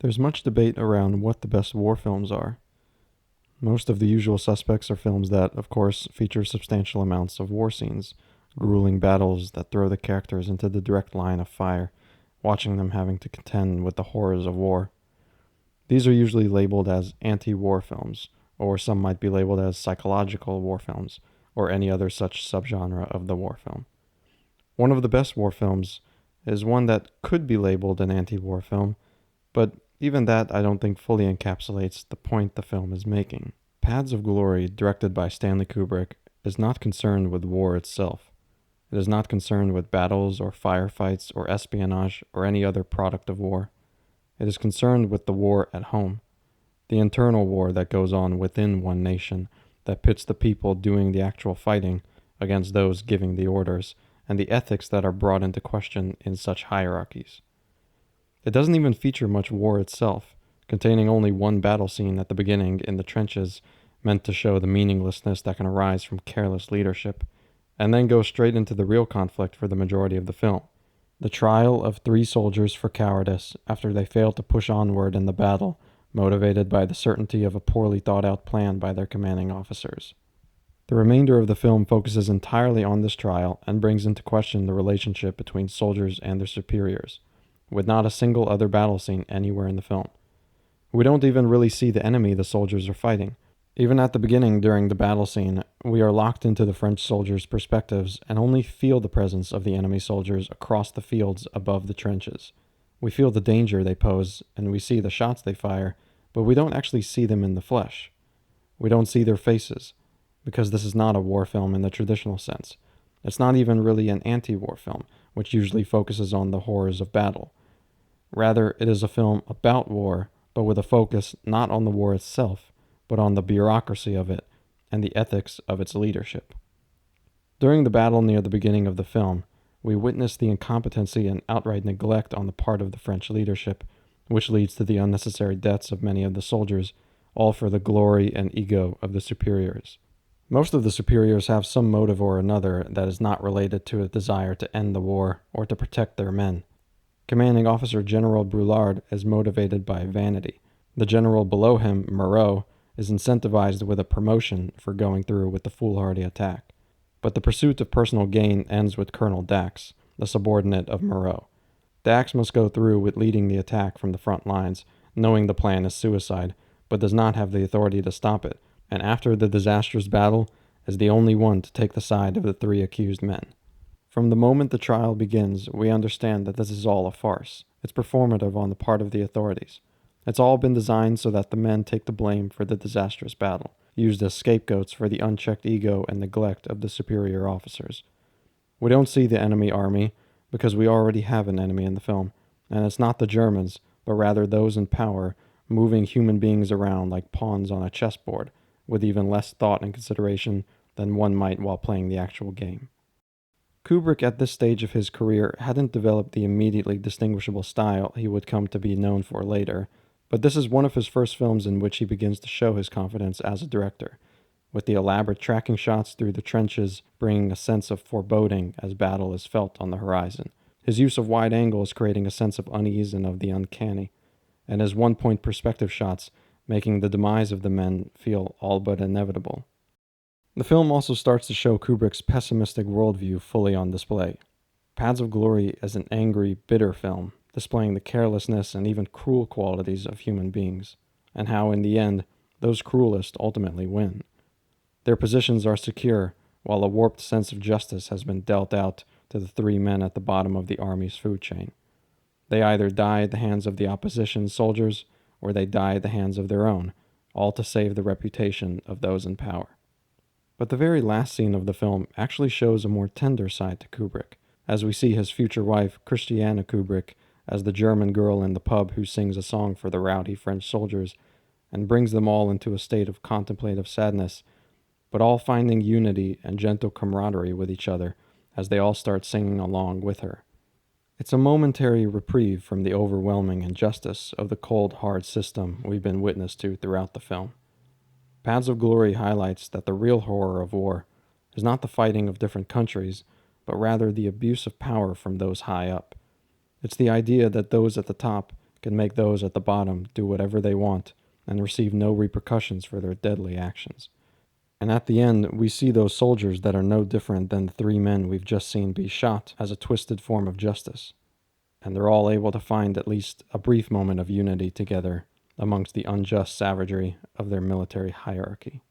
There's much debate around what the best war films are. Most of the usual suspects are films that, of course, feature substantial amounts of war scenes, grueling battles that throw the characters into the direct line of fire, watching them having to contend with the horrors of war. These are usually labeled as anti-war films, or some might be labeled as psychological war films, or any other such subgenre of the war film. One of the best war films is one that could be labeled an anti-war film, but even that I don't think fully encapsulates the point the film is making. Paths of Glory, directed by Stanley Kubrick, is not concerned with war itself. It is not concerned with battles or firefights or espionage or any other product of war. It is concerned with the war at home, the internal war that goes on within one nation that pits the people doing the actual fighting against those giving the orders, and the ethics that are brought into question in such hierarchies. It doesn't even feature much war itself, containing only one battle scene at the beginning in the trenches meant to show the meaninglessness that can arise from careless leadership, and then go straight into the real conflict for the majority of the film. The trial of 3 soldiers for cowardice after they failed to push onward in the battle, motivated by the certainty of a poorly thought out plan by their commanding officers. The remainder of the film focuses entirely on this trial and brings into question the relationship between soldiers and their superiors, with not a single other battle scene anywhere in the film. We don't even really see the enemy the soldiers are fighting. Even at the beginning during the battle scene, we are locked into the French soldiers' perspectives and only feel the presence of the enemy soldiers across the fields above the trenches. We feel the danger they pose and we see the shots they fire, but we don't actually see them in the flesh. We don't see their faces, because this is not a war film in the traditional sense. It's not even really an anti-war film, which usually focuses on the horrors of battle. Rather, it is a film about war, but with a focus not on the war itself, but on the bureaucracy of it and the ethics of its leadership. During the battle near the beginning of the film, we witness the incompetency and outright neglect on the part of the French leadership, which leads to the unnecessary deaths of many of the soldiers, all for the glory and ego of the superiors. Most of the superiors have some motive or another that is not related to a desire to end the war or to protect their men. Commanding Officer General Brulard is motivated by vanity. The general below him, Moreau, is incentivized with a promotion for going through with the foolhardy attack. But the pursuit of personal gain ends with Colonel Dax, the subordinate of Moreau. Dax must go through with leading the attack from the front lines, knowing the plan is suicide, but does not have the authority to stop it, and after the disastrous battle, is the only one to take the side of the 3 accused men. From the moment the trial begins, we understand that this is all a farce. It's performative on the part of the authorities. It's all been designed so that the men take the blame for the disastrous battle, used as scapegoats for the unchecked ego and neglect of the superior officers. We don't see the enemy army, because we already have an enemy in the film, and it's not the Germans, but rather those in power, moving human beings around like pawns on a chessboard, with even less thought and consideration than one might while playing the actual game. Kubrick at this stage of his career hadn't developed the immediately distinguishable style he would come to be known for later, but this is one of his first films in which he begins to show his confidence as a director, with the elaborate tracking shots through the trenches bringing a sense of foreboding as battle is felt on the horizon. His use of wide angles creating a sense of unease and of the uncanny, and his one-point perspective shots making the demise of the men feel all but inevitable. The film also starts to show Kubrick's pessimistic worldview fully on display. Paths of Glory is an angry, bitter film, displaying the carelessness and even cruel qualities of human beings, and how, in the end, those cruelest ultimately win. Their positions are secure, while a warped sense of justice has been dealt out to the 3 men at the bottom of the army's food chain. They either die at the hands of the opposition soldiers, or they die at the hands of their own, all to save the reputation of those in power. But the very last scene of the film actually shows a more tender side to Kubrick, as we see his future wife, Christiana Kubrick, as the German girl in the pub who sings a song for the rowdy French soldiers and brings them all into a state of contemplative sadness, but all finding unity and gentle camaraderie with each other as they all start singing along with her. It's a momentary reprieve from the overwhelming injustice of the cold, hard system we've been witness to throughout the film. Paths of Glory highlights that the real horror of war is not the fighting of different countries, but rather the abuse of power from those high up. It's the idea that those at the top can make those at the bottom do whatever they want and receive no repercussions for their deadly actions. And at the end, we see those soldiers that are no different than the three men we've just seen be shot as a twisted form of justice. And they're all able to find at least a brief moment of unity together amongst the unjust savagery of their military hierarchy.